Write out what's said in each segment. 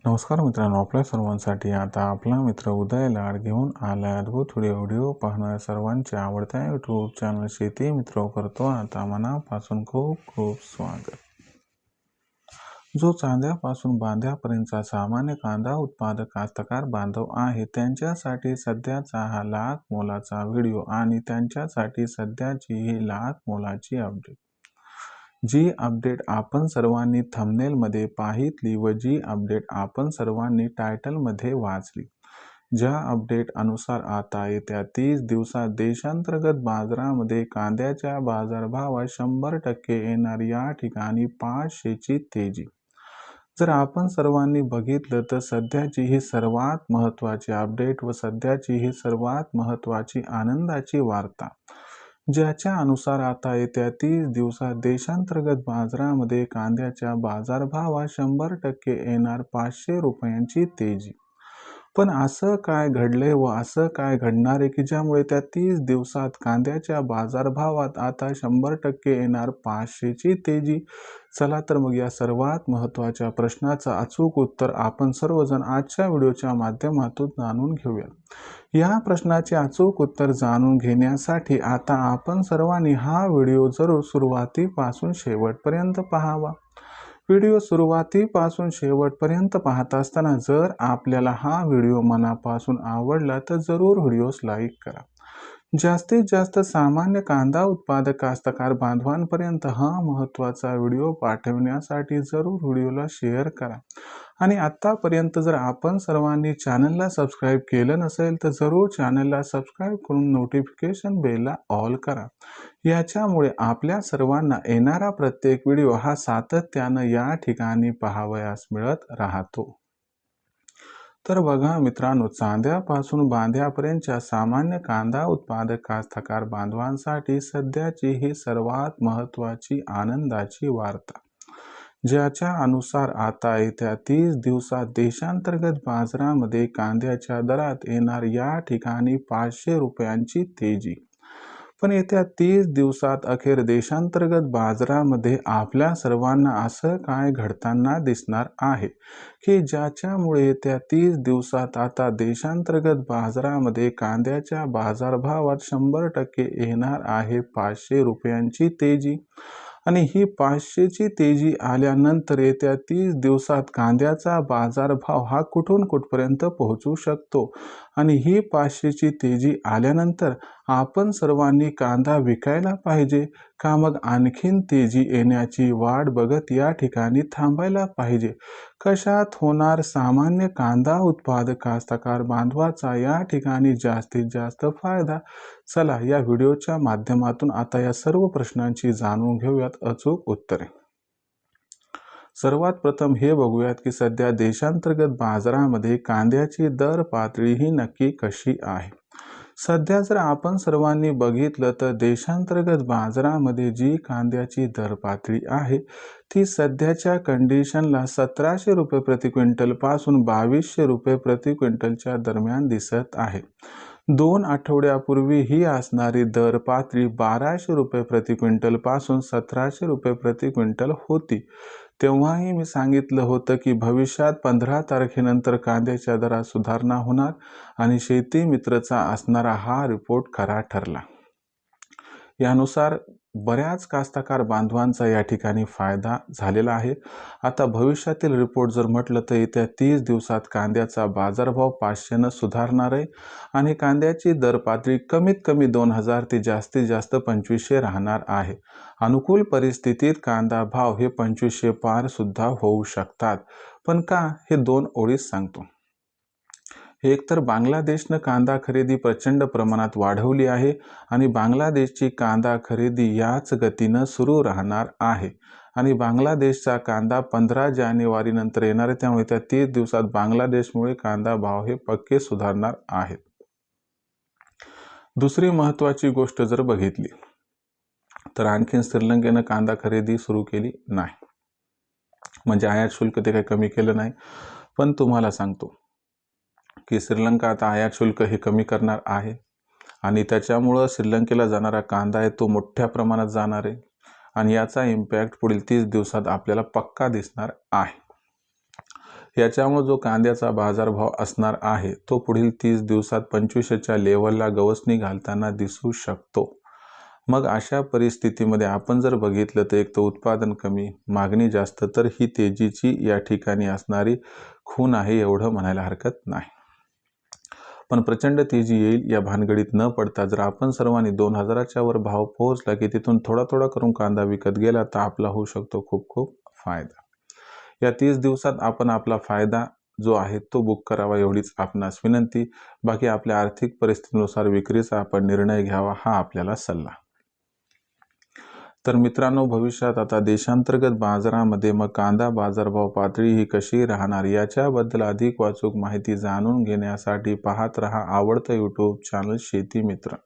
नमस्कार मित्रांनो, आपल्या सर्वांसाठी आता आपला मित्र उदय लाड घेऊन आला अद्भुत व्हिडिओ पाहणाऱ्या सर्वांच्या आवडत्या यूट्यूब चॅनल शेती मित्र करतो आता मनापासून खूप खूप स्वागत। जो चांद्यापासून बांध्यापर्यंतचा सामान्य कांदा उत्पादक कास्तकार बांधव आहे त्यांच्यासाठी सध्याचा हा लाख मोलाचा व्हिडिओ आणि त्यांच्यासाठी सध्याची ही लाख मोलाची अपडेट। जी अपडेट आपण सर्वांनी थंबनेल मध्ये पाहितली व जी अपडेट आपण सर्वांनी टायटल मध्ये वाचली, ज्या अपडेट अनुसार आता येत्या 30 दिवसात देशांतर्गत बाजारामध्ये कांद्याच्या बाजारभावात 100% येणार या ठिकाणी 500 ची तेजी। जर आपण सर्वांनी बघितलं तर सध्याची ही सर्वात महत्त्वाची अपडेट व सध्याची ही सर्वात महत्त्वाची आनंदाची वार्ता, ज्याच्या अनुसार आता येत्या 30 दिवसात देशांतर्गत बाजारामध्ये कांद्याच्या बाजारभावात 100% येणार 500 रुपयांची तेजी। पण असं काय घडले व असं काय घडणार आहे की ज्यामुळे त्या 30 दिवसात कांद्याच्या बाजारभावात आता 100% येणार 500 ची तेजी? चला तर मग या सर्वात महत्त्वाच्या प्रश्नाचं अचूक उत्तर आपण सर्वजण आजच्या व्हिडिओच्या माध्यमातून जाणून घेऊया। या प्रश्नाचे अचूक उत्तर जाणून घेण्यासाठी आता आपण सर्वांनी हा व्हिडिओ जरूर सुरुवातीपासून शेवटपर्यंत पाहावा। व्हिडिओ सुरुवातीपासून शेवटपर्यंत पाहत असताना जर आपल्याला हा व्हिडिओ मनापासून आवडला तर जरूर व्हिडिओस लाईक करा। जास्तीत जास्त सामान्य कांदा उत्पादक कास्तकार बांधवांपर्यंत हा महत्त्वाचा व्हिडिओ पाठवण्यासाठी जरूर व्हिडिओला शेअर करा। आणि आतापर्यंत जर आपण सर्वांनी चॅनलला सबस्क्राईब केलं नसेल तर जरूर चॅनलला सबस्क्राईब करून नोटिफिकेशन बेलला ऑल करा। याच्यामुळे आपल्या सर्वांना येणारा प्रत्येक व्हिडिओ हा सातत्यानं या ठिकाणी पाहावयास मिळत राहतो। तर बघा मित्रांनो, चांद्यापासून बांध्यापर्यंतच्या सामान्य कांदा उत्पादक कास्तकार बांधवांसाठी सध्याची ही सर्वात महत्त्वाची आनंदाची वार्ता, ज्याच्या अनुसार आता येत्या 30 दिवसात देशांतर्गत बाजारामध्ये कांद्याच्या दरात येणार या ठिकाणी 500 रुपयांची तेजी। पण येत्या 30 दिवसात अखेर देशांतर्गत बाजारामध्ये आपल्या सर्वांना असं काय घडताना दिसणार आहे की ज्याच्यामुळे येत्या 30 दिवसात आता देशांतर्गत बाजारामध्ये कांद्याच्या बाजारभावात 100% येणार आहे 500 रुपयांची तेजी। आणि ही 500 ची तेजी आल्यानंतर येत्या 30 दिवसात कांद्याचा बाजारभाव हा कुठून कुठपर्यंत पोहोचू शकतो आणि ही 500 ची तेजी आल्यानंतर आपण सर्वांनी कांदा विकायला पाहिजे का मग आणखीन तेजी येण्याची वाट बघत या ठिकाणी थांबायला पाहिजे? कशात होणार सामान्य कांदा उत्पादक कास्तकार बांधवाचा या ठिकाणी जास्तीत जास्त फायदा? चला या व्हिडिओच्या माध्यमातून आता या सर्व प्रश्नांची जाणून घेऊयात अचूक उत्तरे। सर्वात प्रथम हे बघूयात की सध्या देशांतर्गत बाजारामध्ये कांद्याची दर पातळी ही नक्की कशी आहे। सध्या जर आपण सर्वांनी बघितलं तर देशांतर्गत बाजारामध्ये जी कांद्याची दर पातळी आहे ती सध्याच्या कंडिशनला 1700 रुपये प्रति क्विंटल पासून 2200 रुपये प्रति क्विंटलच्या दरम्यान दिसत आहे। 2 आठवड्यापूर्वी ही असणारी दर पातळी 1200 रुपये प्रति क्विंटल पासून 1700 रुपये प्रति क्विंटल होती। तेव्हाही मी सांगितलं होतं की भविष्यात 15 तारखेनंतर कांद्याच्या दरात सुधारणा होणार आणि शेती मित्रचा असणारा हा रिपोर्ट खरा ठरला। यानुसार बऱ्याच कास्तकार बांधवांचा या ठिकाणी फायदा झालेला आहे। आता भविष्यातील रिपोर्ट जर म्हटलं तर येत्या 30 दिवसात कांद्याचा बाजारभाव 500 न सुधारणार आहे आणि कांद्याची दर पातळी कमीत कमी 2000 ते जास्तीत जास्त 2500 राहणार आहे। अनुकूल परिस्थितीत कांदा भाव हे 2500 पार सुद्धा होऊ शकतात। पण का, हे 2 ओळीत सांगतो। एक तर बांगलादेशनं कांदा खरेदी प्रचंड प्रमाणात वाढवली आहे आणि बांगलादेशची कांदा खरेदी याच गतीनं सुरू राहणार आहे आणि बांगलादेशचा कांदा 15 जानेवारी नंतर येणार आहे, त्यामुळे त्या 30 दिवसात बांगलादेशमुळे कांदा भाव हे पक्के सुधारणार आहेत। दुसरी महत्त्वाची गोष्ट जर बघितली तर आणखीन श्रीलंकेनं कांदा खरेदी सुरू केली नाही, म्हणजे आयात शुल्क ते काही कमी केलं नाही। पण तुम्हाला सांगतो की श्रीलंका आता आयात शुल्क हे कमी करणार आहे आणि त्याच्यामुळं श्रीलंकेला जाणारा कांदा आहे तो मोठ्या प्रमाणात जाणार आहे आणि याचा इम्पॅक्ट पुढील 30 दिवसात आपल्याला पक्का दिसणार आहे। याच्यामुळे जो कांद्याचा बाजारभाव असणार आहे तो पुढील 30 दिवसात 25च्या लेवलला गवसणी घालताना दिसू शकतो। मग अशा परिस्थितीमध्ये आपण जर बघितलं तर एक तर उत्पादन कमी, मागणी जास्त, तर ही तेजीची या ठिकाणी असणारी खूण आहे एवढं म्हणायला हरकत नाही। पण प्रचंड तेजी येईल या भानगडीत न पडता जर आपण सर्वांनी 2000च्या वर भाव पोहोचला की तिथून थोडा थोडा करून कांदा विकत गेला तर आपला होऊ शकतो खूप खूप फायदा। या 30 दिवसात आपण आपला फायदा जो आहे तो बुक करावा एवढीच आपणास विनंती। बाकी आपल्या आर्थिक परिस्थितीनुसार विक्रीचा आपण निर्णय घ्यावा हा आपल्याला सल्ला। तर मित्रांनो, भविष्यात आता देशांतर्गत बाजारामध्ये मग कांदा बाजारभाव पातळी ही कशी राहणार याच्याबद्दल अधिक वाचूक माहिती जाणून घेण्यासाठी पाहत रहा आवडतं यूट्यूब चॅनल शेती मित्र।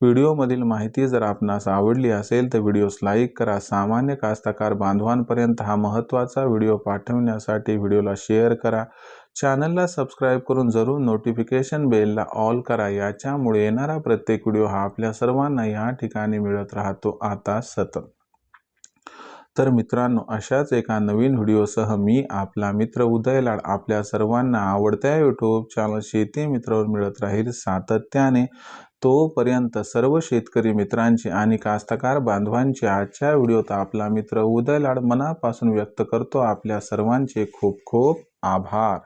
व्हिडिओमधील माहिती जर आपणास आवडली असेल तर व्हिडिओस लाईक करा। सामान्य कास्तकार बांधवांपर्यंत हा महत्त्वाचा व्हिडिओ पाठवण्यासाठी व्हिडिओला शेअर करा। चॅनलला सबस्क्राईब करून जरूर नोटिफिकेशन बेलला ऑल करा। याच्यामुळे येणारा प्रत्येक व्हिडिओ हा आपल्या सर्वांना या ठिकाणी मिळत राहतो आता सतत। तर मित्रांनो, अशाच एका नवीन व्हिडिओसह मी आपला मित्र उदय लाड आपल्या सर्वांना आवडत्या यूट्यूब चॅनल शेती मित्रावर मिळत राहील सातत्याने। तोपर्यंत सर्व शेतकरी मित्रांची आणि कास्तकार बांधवांची आजच्या व्हिडिओत आपला मित्र उदय लाड मनापासून व्यक्त करतो आपल्या सर्वांचे खूप खूप आभार।